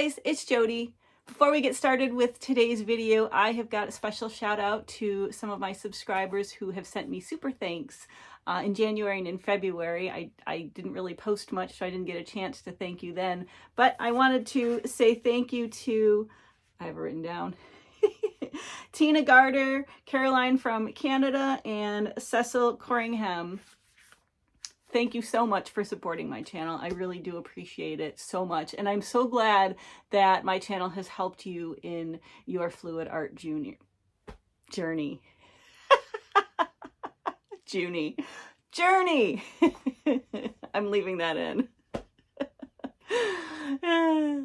guys, it's Jody. Before we get started with today's video, I have got a special shout out to some of my subscribers who have sent me super thanks in January and in February. I didn't really post much, so I didn't get a chance to thank you then, but I wanted to say thank you to, I have it written down, Tina Garter, Caroline from Canada, and Cecil Corringham. Thank you so much for supporting my channel. I really do appreciate it so much. And I'm so glad that my channel has helped you in your fluid art journey. Journey. I'm leaving that in.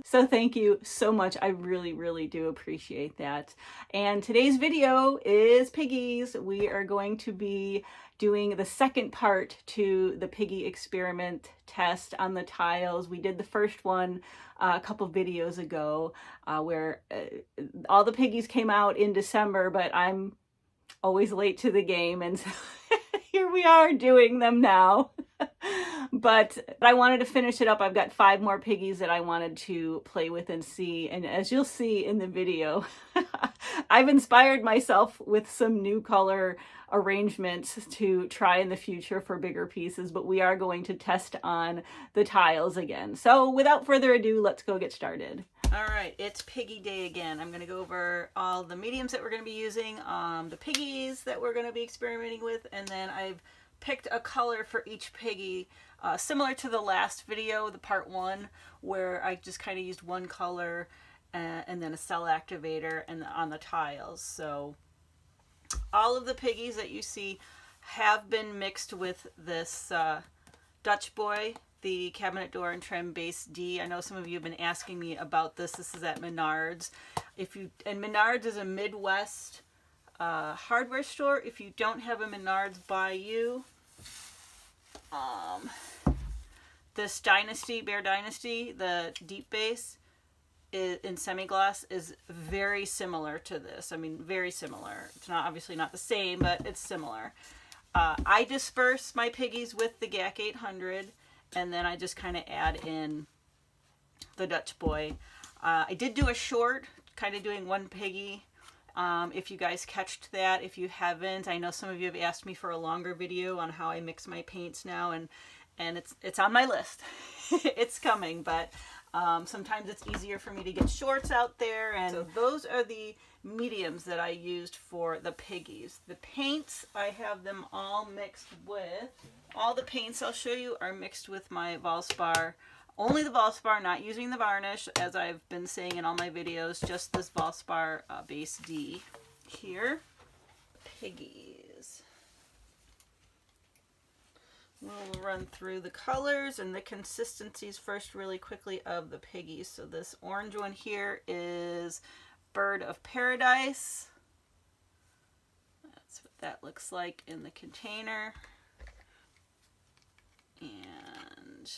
So thank you so much. I really do appreciate that. And today's video is piggies. We are going to be doing the second part to the piggy experiment test on the tiles. We did the first one a couple videos ago where all the piggies came out in December, but I'm always late to the game, and so here we are doing them now. But I wanted to finish it up. I've got 5 more piggies that I wanted to play with and see, and as you'll see in the video, I've inspired myself with some new color arrangements to try in the future for bigger pieces, but we are going to test on the tiles again. So without further ado, let's go get started. All right, it's piggy day again. I'm going to go over all the mediums that we're going to be using, the piggies that we're going to be experimenting with, and then I've picked a color for each piggy, similar to the last video, the part 1, where I just kind of used one color and then a cell activator and on the tiles. So all of the piggies that you see have been mixed with this Dutch Boy, the cabinet door and trim base D. I know some of you have been asking me about this. This is at Menards. And Menards is a Midwest hardware store. If you don't have a Menards by you, this Bear Dynasty, the deep base in semi-gloss, is very similar to this. I mean, very similar. It's not obviously not the same, but it's similar. I disperse my piggies with the GAC 800, and then I just kind of add in the Dutch Boy. I did do a short, kind of doing one piggy. If you guys catched that. If you haven't, I know some of you have asked me for a longer video on how I mix my paints now, and it's on my list. It's coming, but sometimes it's easier for me to get shorts out there, and so those are the mediums that I used for the piggies. The paints, I have them all mixed with, all the paints I'll show you are mixed with my Valspar. Only the Valspar, not using the varnish, as I've been saying in all my videos, just this Valspar base D. Here, piggies. We'll run through the colors and the consistencies first really quickly of the piggies. So this orange one here is Bird of Paradise. That's what that looks like in the container. And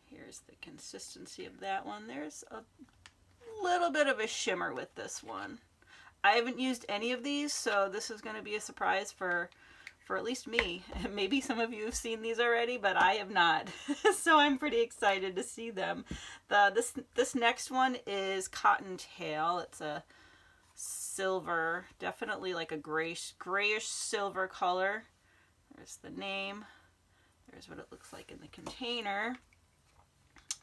here's the consistency of that one. There's a little bit of a shimmer with this one. I haven't used any of these, so this is going to be a surprise for at least me. Maybe some of you have seen these already, but I have not. So I'm pretty excited to see them. This next one is Cottontail. It's a silver, definitely like a grayish silver color. There's the name. There's what it looks like in the container.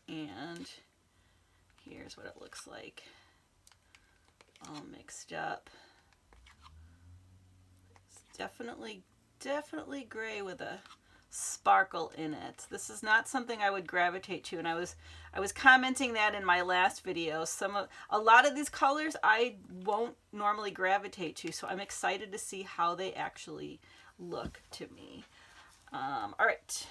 And here's what it looks like all mixed up. It's definitely gray with a sparkle in it. This is not something I would gravitate to, and I was commenting that in my last video. A lot of these colors I won't normally gravitate to, so I'm excited to see how they actually look to me. All right.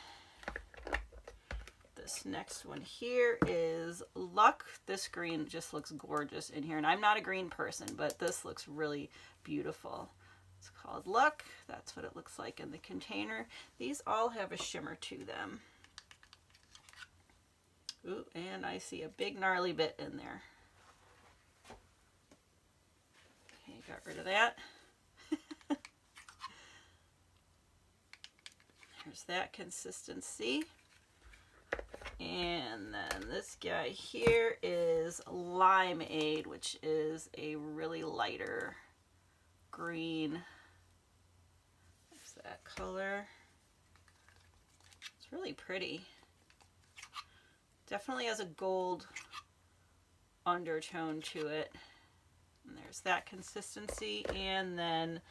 This next one here is Luck. This green just looks gorgeous in here, and I'm not a green person, but this looks really beautiful. It's called Luck. That's what it looks like in the container. These all have a shimmer to them. Ooh, and I see a big gnarly bit in there. Okay, got rid of that. There's that consistency. And then this guy here is Limeade, which is a really lighter green. There's that color. It's really pretty. Definitely has a gold undertone to it. And there's that consistency. And then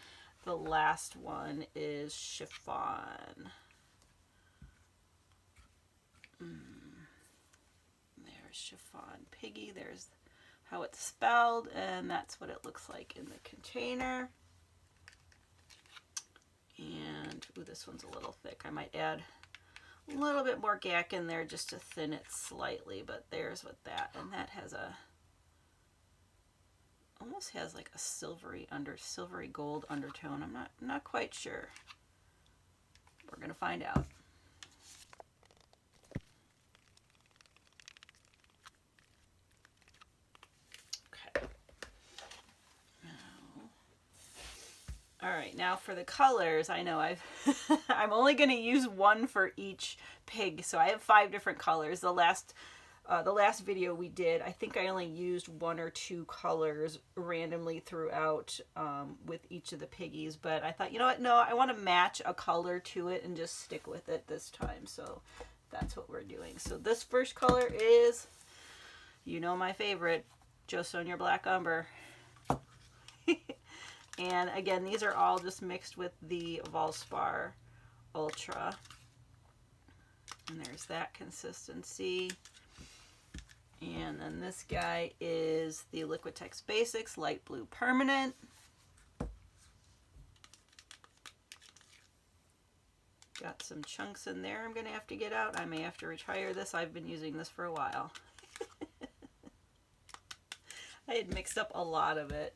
the last one is Chiffon. There's Chiffon Piggy. There's how it's spelled, and that's what it looks like in the container. And ooh, this one's a little thick. I might add a little bit more gack in there just to thin it slightly, but there's what that, and that has a, almost has like a silvery gold undertone. I'm not quite sure. We're gonna find out. All right, now for the colors, I know I'm only going to use one for each pig, so I have 5 different colors. The last video we did, I think I only used 1 or 2 colors randomly throughout with each of the piggies, but I thought, you know what, no, I want to match a color to it and just stick with it this time, so that's what we're doing. So this first color is, you know, my favorite, Jo Sonja Black Umber. And again, these are all just mixed with the Valspar Ultra. And there's that consistency. And then this guy is the Liquitex Basics Light Blue Permanent. Got some chunks in there I'm going to have to get out. I may have to retire this. I've been using this for a while. I had mixed up a lot of it.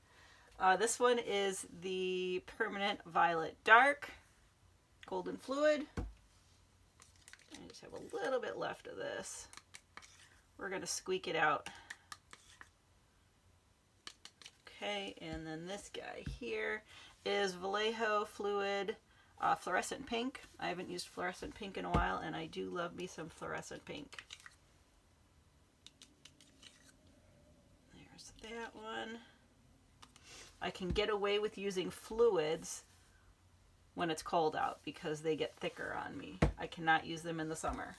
This one is the Permanent Violet Dark Golden Fluid. I just have a little bit left of this. We're going to squeak it out. Okay, and then this guy here is Vallejo Fluid Fluorescent Pink. I haven't used fluorescent pink in a while, and I do love me some fluorescent pink. There's that one. I can get away with using fluids when it's cold out because they get thicker on me. I cannot use them in the summer.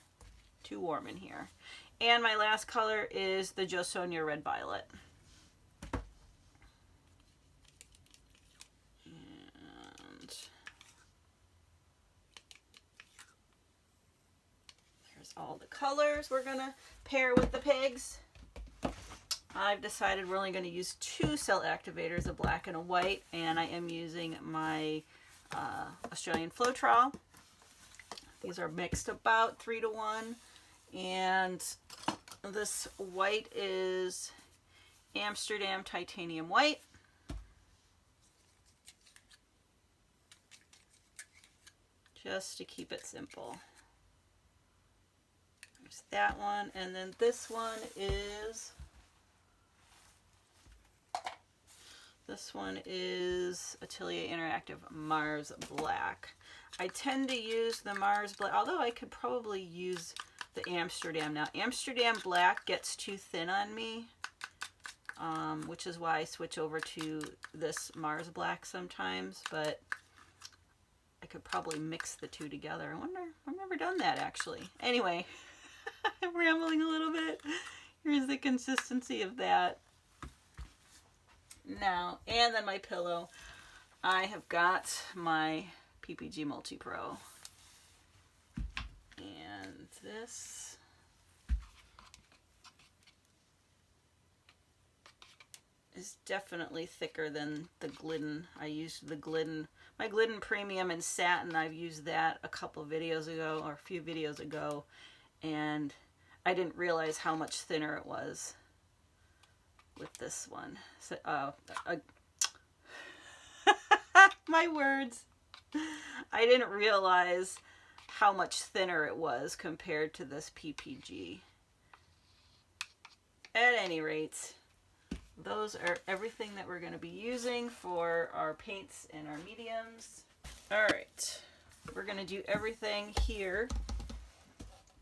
Too warm in here. And my last color is the Jo Sonja Red Violet. And there's all the colors we're gonna pair with the pigs. I've decided we're only going to use 2 cell activators, a black and a white, and I am using my Australian Floetrol. These are mixed about 3-to-1, and this white is Amsterdam Titanium White. Just to keep it simple. There's that one, and then this one is... This one is Atelier Interactive Mars Black. I tend to use the Mars Black, although I could probably use the Amsterdam. Now, Amsterdam Black gets too thin on me, which is why I switch over to this Mars Black sometimes, but I could probably mix the two together. I wonder, I've never done that actually. Anyway, I'm rambling a little bit. Here's the consistency of that. Now, and then my pillow, I have got my PPG Multi Pro, and this is definitely thicker than the Glidden. I used the Glidden, my Glidden Premium in satin. I've used that a couple videos ago, or a few videos ago, and I didn't realize how much thinner it was with this one. So, my words. I didn't realize how much thinner it was compared to this PPG. At any rate, those are everything that we're going to be using for our paints and our mediums. All right, we're going to do everything here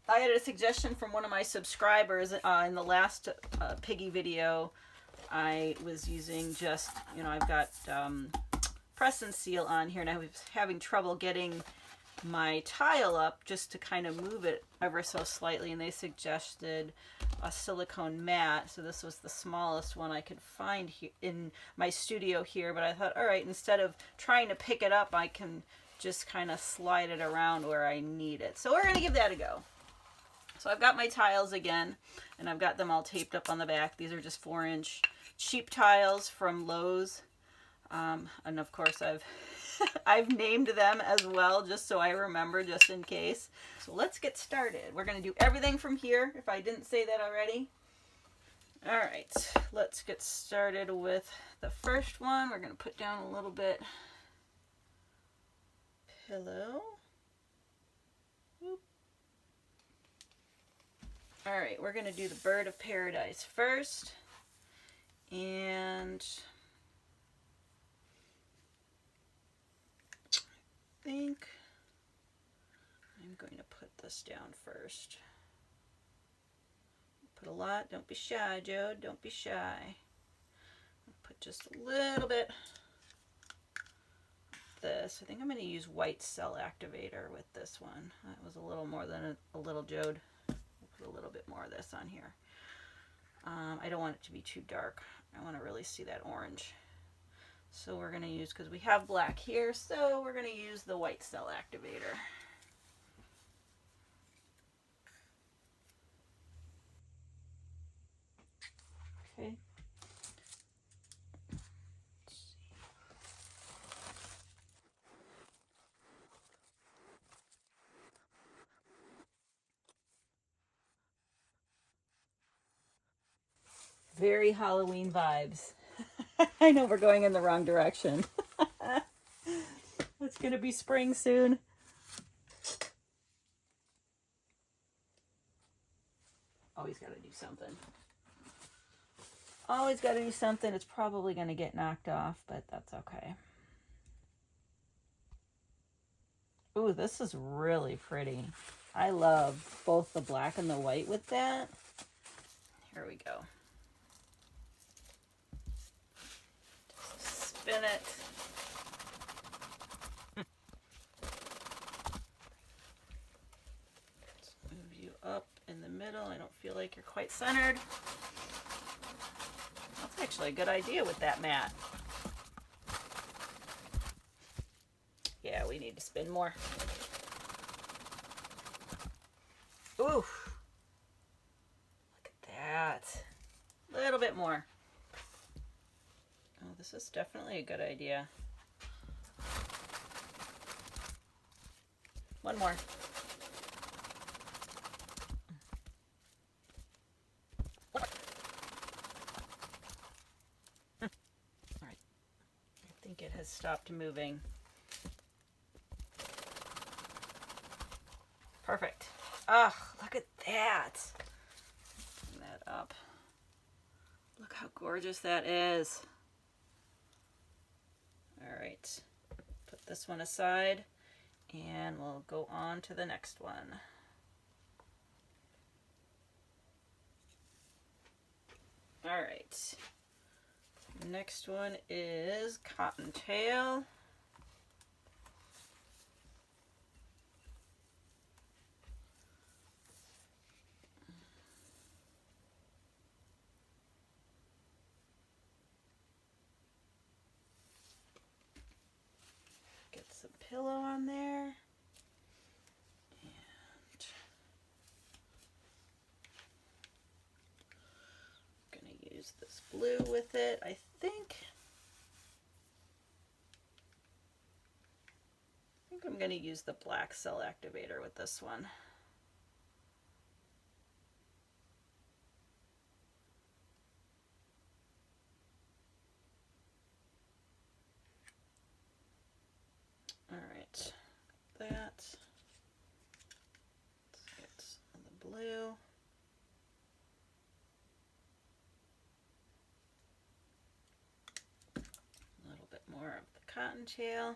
I had a suggestion from one of my subscribers in the last Piggy video. I was using just, you know, I've got press and seal on here, and I was having trouble getting my tile up just to kind of move it ever so slightly, and they suggested a silicone mat. So this was the smallest one I could find here in my studio here, but I thought, all right, instead of trying to pick it up, I can just kind of slide it around where I need it. So we're going to give that a go. So I've got my tiles again, and I've got them all taped up on the back. These are just 4-inch cheap tiles from Lowe's. And of course I've named them as well, just so I remember, just in case. So let's get started. We're going to do everything from here, if I didn't say that already. All right, let's get started with the first one. We're going to put down a little bit pillow. Whoop. All right, we're going to do the bird of paradise first. And I think I'm going to put this down first. Put a lot. Don't be shy, Joe. Don't be shy. Put just a little bit of this. I think I'm going to use white cell activator with this one. That was a little more than a little, Jode. We'll put a little bit more of this on here. I don't want it to be too dark. I want to really see that orange. So we're going to use, because we have black here, so we're going to use the white cell activator. Okay. Very Halloween vibes. I know we're going in the wrong direction. It's going to be spring soon. Always got to do something. Always got to do something. It's probably going to get knocked off, but that's okay. Ooh, this is really pretty. I love both the black and the white with that. Here we go. Just spin it. Let's move you up in the middle. I don't feel like you're quite centered. That's actually a good idea with that mat. Yeah, we need to spin more. Ooh. Look at that. A little bit more. Oh, this is definitely a good idea. One more. All right. I think it has stopped moving. Perfect. Oh, look at that. Bring that up. Look how gorgeous that is. All right. Put this one aside and we'll go on to the next one. All right. Next one is cottontail. Get some pillow on there. And I'm going to use this blue with it, I think. I'm going to use the black cell activator with this one. All right, that. Let's get the blue. A little bit more of the cottontail.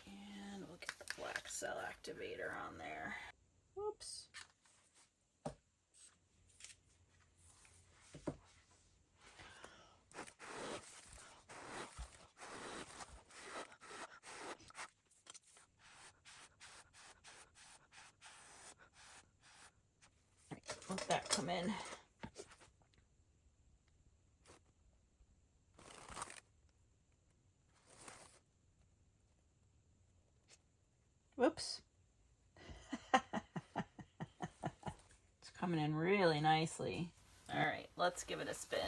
And we'll get the activator on there. Whoops. Let that come in. Whoops. It's coming in really nicely. All right, let's give it a spin.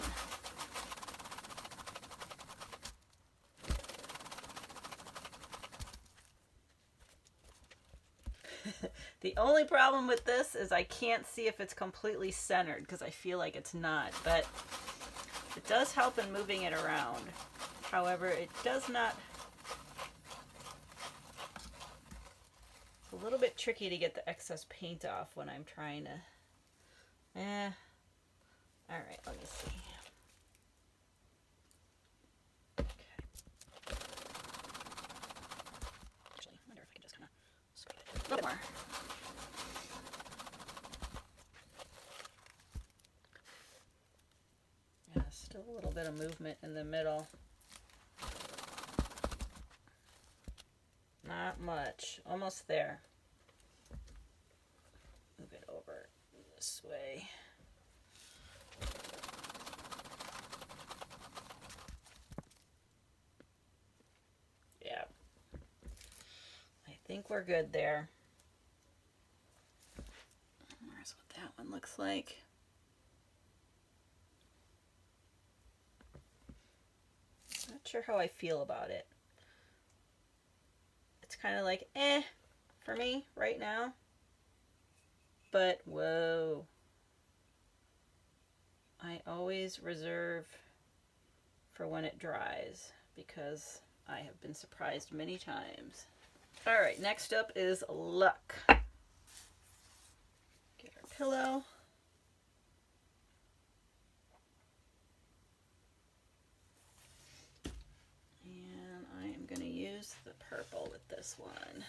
The only problem with this is I can't see if it's completely centered because I feel like it's not, but it does help in moving it around. However, it does not. It's a little bit tricky to get the excess paint off when I'm trying to. All right, let me see. Okay. Actually, I wonder if I can just kind of scrape it a little bit more. Yeah, still a little bit of movement in the middle. Not much. Almost there. Move it over this way. Yeah. I think we're good there. Here's what that one looks like. Not sure how I feel about it. It's kind of like, for me right now. But, whoa. I always reserve for when it dries because I have been surprised many times. All right, next up is luck. Get our pillow. And I am going to use the purple with this one.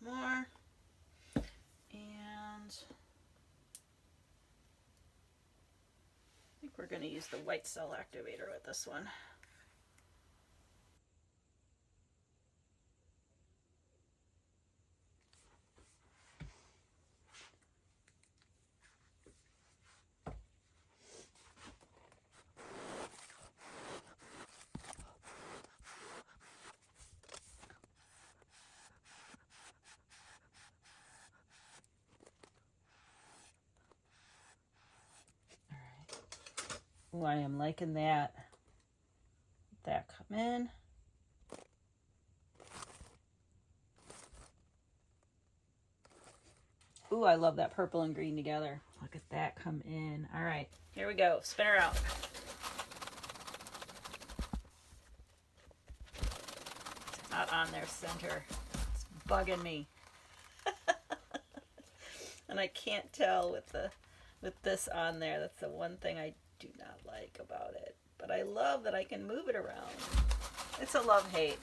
More, and I think we're going to use the white cell activator with this one. Ooh, I am liking that. Let that come in. Ooh, I love that purple and green together. Look at that come in. All right, here we go. Spin her out. It's not on their center. It's bugging me. And I can't tell with this on there. That's the one thing I do not like about it. But I love that I can move it around. It's a love-hate.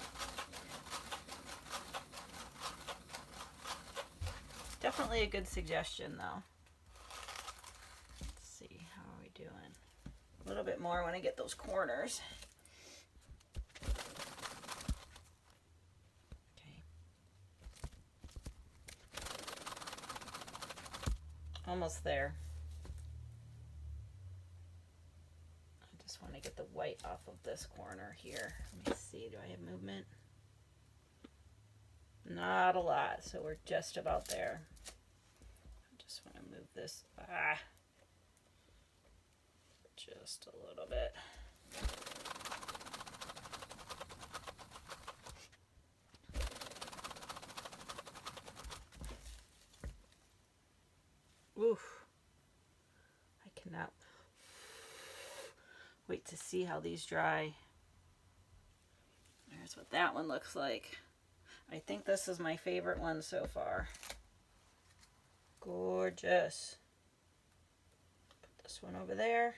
Definitely a good suggestion though. Let's see, how are we doing? A little bit more when I get those corners. Okay. Almost there. I just want to get the white off of this corner here. Let me see, do I have movement? Not a lot, so we're just about there. I just want to move this just a little bit. Oof. I cannot wait to see how these dry. There's what that one looks like. I think this is my favorite one so far. Gorgeous. Put this one over there.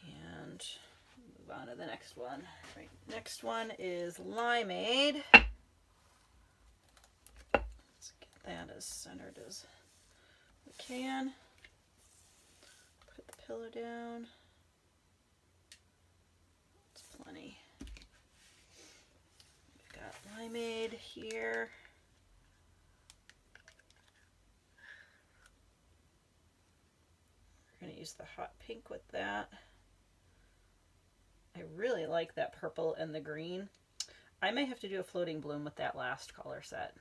And move on to the next one. Right, next one is Limeade. Let's get that as centered as we can. Put the pillow down. That's plenty. We've got Limeade here. We're going to use the hot pink with that. I really like that purple and the green. I may have to do a floating bloom with that last color set.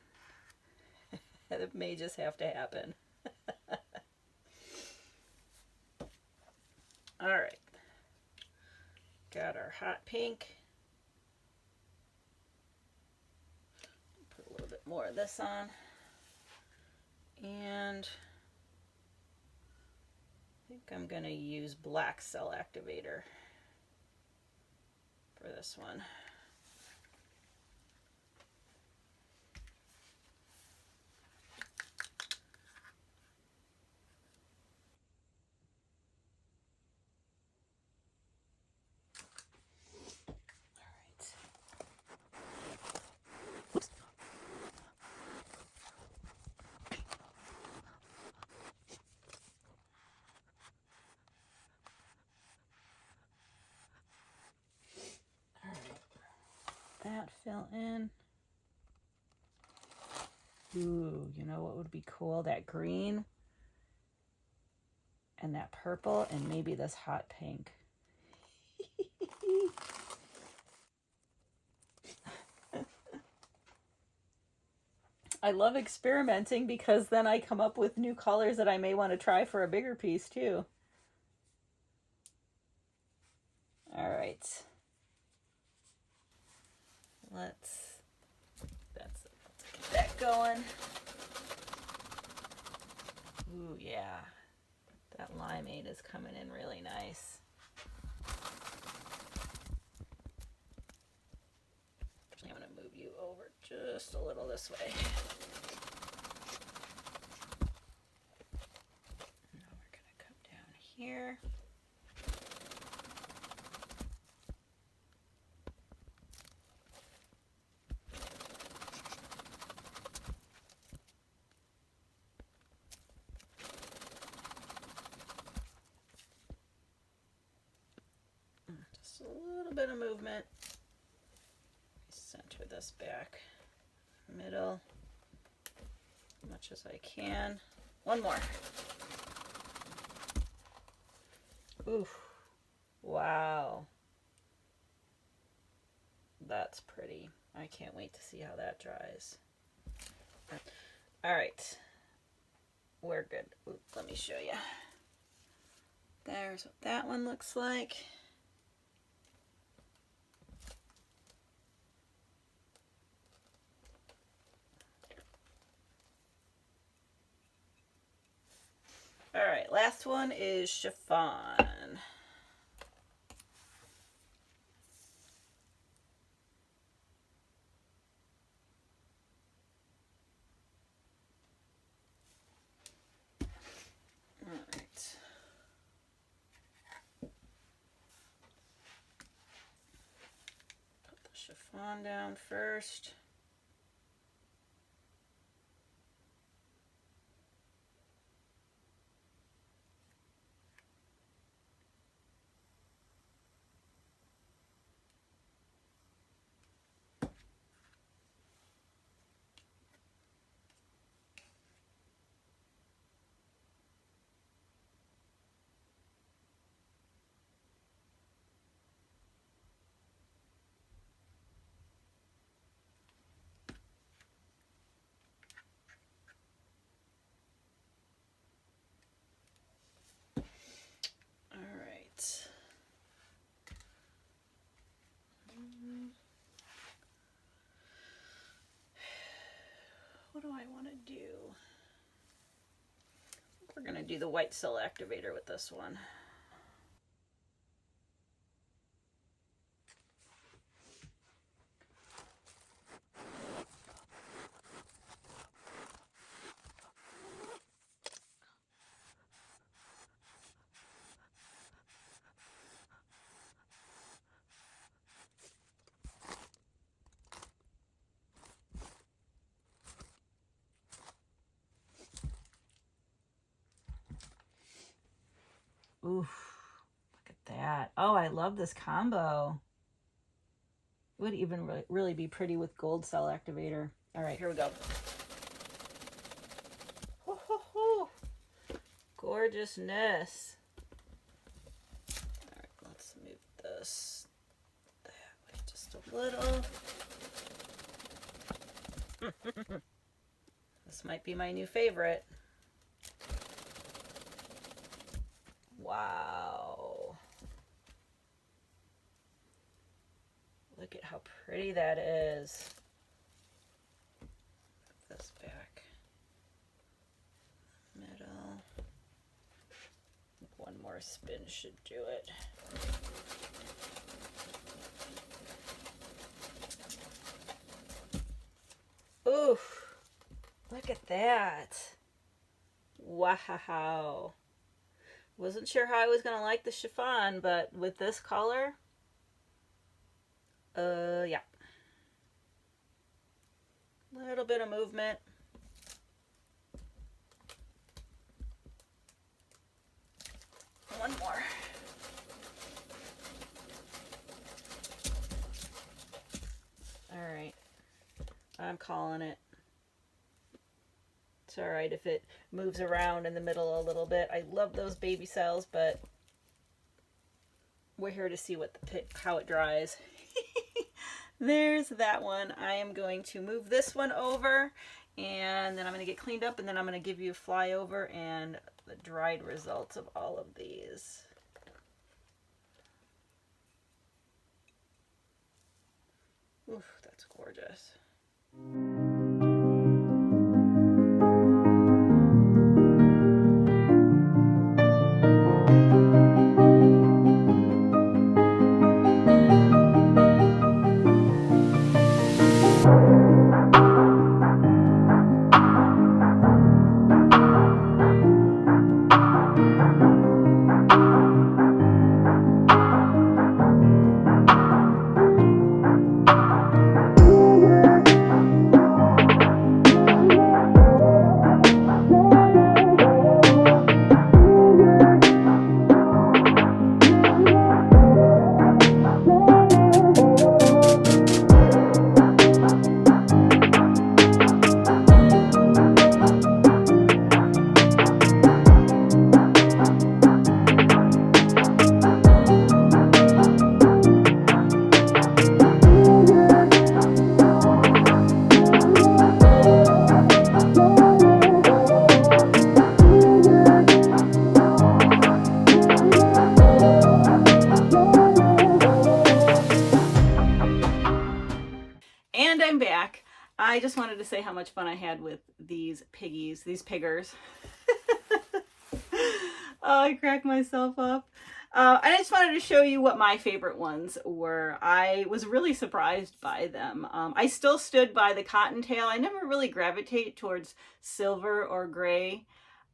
It may just have to happen. All right. Got our hot pink. Put a little bit more of this on. And I think I'm going to use black cell activator for this one. That fell in. Ooh, you know what would be cool? That green and that purple and maybe this hot pink. I love experimenting because then I come up with new colors that I may want to try for a bigger piece too. All right. Let's get that going. Ooh, yeah. That limeade is coming in really nice. I'm going to move you over just a little this way. Now we're going to come down here. Just a little bit of movement. Center this back, middle, as much as I can. One more. Oof. Wow. That's pretty. I can't wait to see how that dries. All right. We're good. Ooh, let me show you. There's what that one looks like. All right, last one is chiffon. All right. Put the chiffon down first. What do I want to do? gonna do the white cell activator with this one. Oof, look at that. Oh, I love this combo. It would even really be pretty with gold cell activator. All right, here we go. Ho, ho, ho. Gorgeousness. All right, let's move this that way just a little. This might be my new favorite. Wow. Look at how pretty that is. Put this back. Middle. One more spin should do it. Oof. Look at that. Wow. Wasn't sure how I was gonna like the chiffon, but with this color, yeah. A little bit of movement. One more. All right, I'm calling it. It's all right if it moves around in the middle a little bit. I love those baby cells, but we're here to see what how it dries. There's that one. I am going to move this one over, and then I'm going to get cleaned up, and then I'm going to give you a flyover and the dried results of all of these. Oof, that's gorgeous. And I'm back. I just wanted to say how much fun I had with these piggies, these piggers. Oh, I cracked myself up. I just wanted to show you what my favorite ones were. I was really surprised by them. I still stood by the cottontail. I never really gravitate towards silver or gray.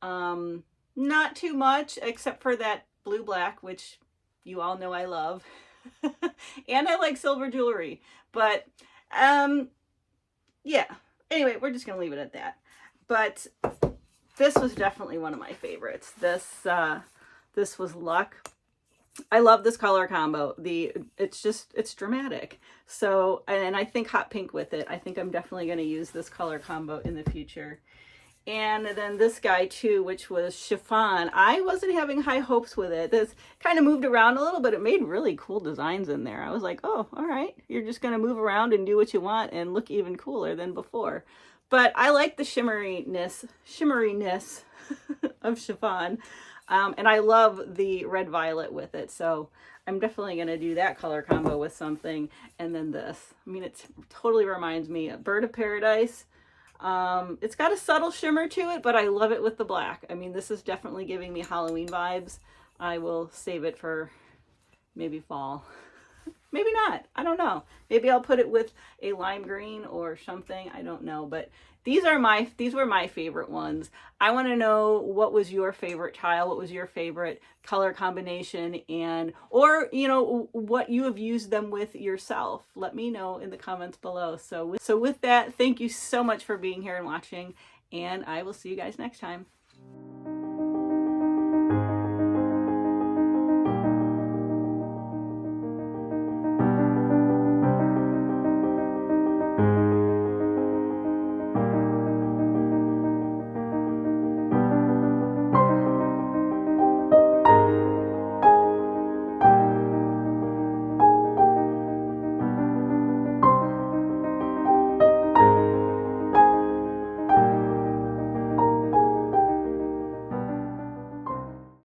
Not too much, except for that blue-black, which you all know I love. And I like silver jewelry. But yeah, anyway, we're just gonna leave it at that. But this was definitely one of my favorites. This was Luck. I love this color combo. It's dramatic. So, and I think hot pink with it. I think I'm definitely going to use this color combo in the future. And then this guy too, which was chiffon. I wasn't having high hopes with it. This kind of moved around a little, but it made really cool designs in there. I was like, oh, all right. You're just going to move around and do what you want and look even cooler than before. But I like the shimmeriness of chiffon. And I love the red violet with it. So I'm definitely going to do that color combo with something. And then this. I mean, it totally reminds me of Bird of Paradise. It's got a subtle shimmer to it, but I love it with the black. I mean, this is definitely giving me Halloween vibes. I will save it for maybe fall. Maybe not. I don't know. Maybe I'll put it with a lime green or something. I don't know. But these were my favorite ones. I want to know, what was your favorite tile? What was your favorite color combination? And, or, you know, what you have used them with yourself. Let me know in the comments below. So with that, thank you so much for being here and watching. And I will see you guys next time.